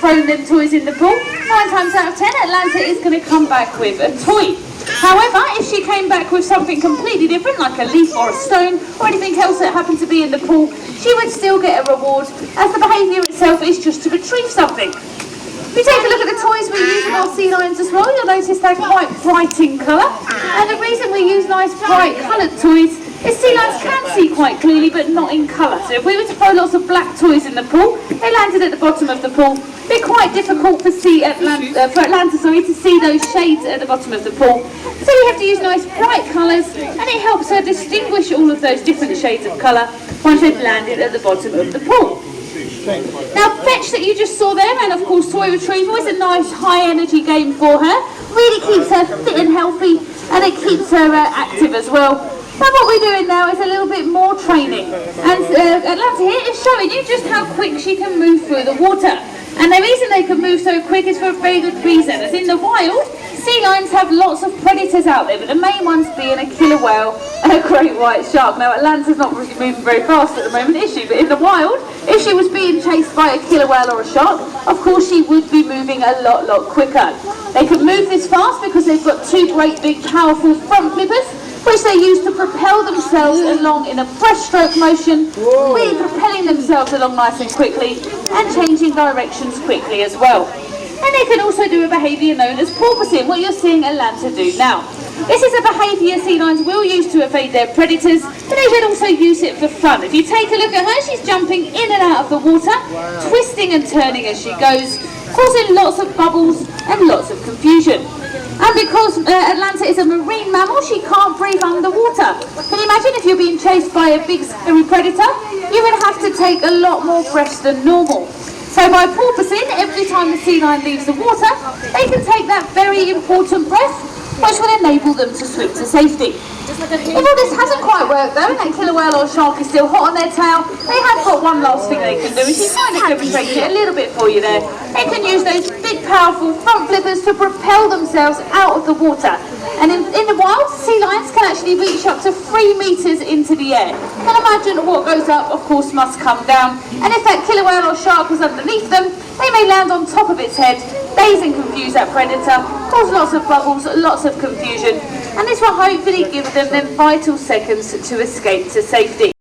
thrown them toys in the pool, 9 times out of 10 Atlanta is going to come back with a toy. However, if she came back with something completely different, like a leaf or a stone, or anything else that happened to be in the pool, she would still get a reward, as the behaviour itself is just to retrieve something. If you take a look at the toys we use in our sea lions as well, you'll notice they're quite bright in colour. And the reason we use nice bright coloured toys is sea lions can see quite clearly, but not in colour. So if we were to throw lots of black toys in the pool, they landed at the bottom of the pool, it'd be quite difficult for Atlanta to see those shades at the bottom of the pool. So we have to use nice bright colours, and it helps her distinguish all of those different shades of colour once they've landed at the bottom of the pool. Now, fetch that you just saw there, and of course toy retrieval, is a nice high energy game for her. Really keeps her fit and healthy, and it keeps her active as well. Now what we're doing now is a little bit more training, and Atlanta here is showing you just how quick she can move through the water. And the reason they can move so quick is for a very good reason, as in the wild, sea lions have lots of predators out there, but the main ones being a killer whale and a great white shark. Now Atlanta's not really moving very fast at the moment, is she? But in the wild, if she was being chased by a killer whale or a shark, of course she would be moving a lot quicker. They can move this fast because they've got 2 great big powerful front flippers, which they use to propel themselves along in a breaststroke motion, really propelling themselves along nice and quickly, and changing directions quickly as well. And they can also do a behaviour known as porpoising, what you're seeing Atlanta do now. This is a behaviour sea lions will use to evade their predators, but they will also use it for fun. If you take a look at her, she's jumping in and out of the water, twisting and turning as she goes, causing lots of bubbles and lots of confusion. And because Atlanta is a marine mammal, she can't breathe underwater. Can you imagine if you're being chased by a big scary predator? You would have to take a lot more breaths than normal. So by porpoising, every time the sea lion leaves the water, they can take that very important breath, which will enable them to swim to safety. If all this hasn't quite worked though, and that killer whale or shark is still hot on their tail, they have got one last thing they can do, and she's kind of demonstrating it a little bit for you there. They can use those big powerful front flippers to propel themselves out of the water. And in the wild, sea lions can actually reach up to 3 metres into the air. And imagine what goes up, of course, must come down. And if that killer whale or shark was underneath them, they may land on top of its head, daze and confuse that predator, cause lots of bubbles, lots of confusion. And this will hopefully give them vital seconds to escape to safety.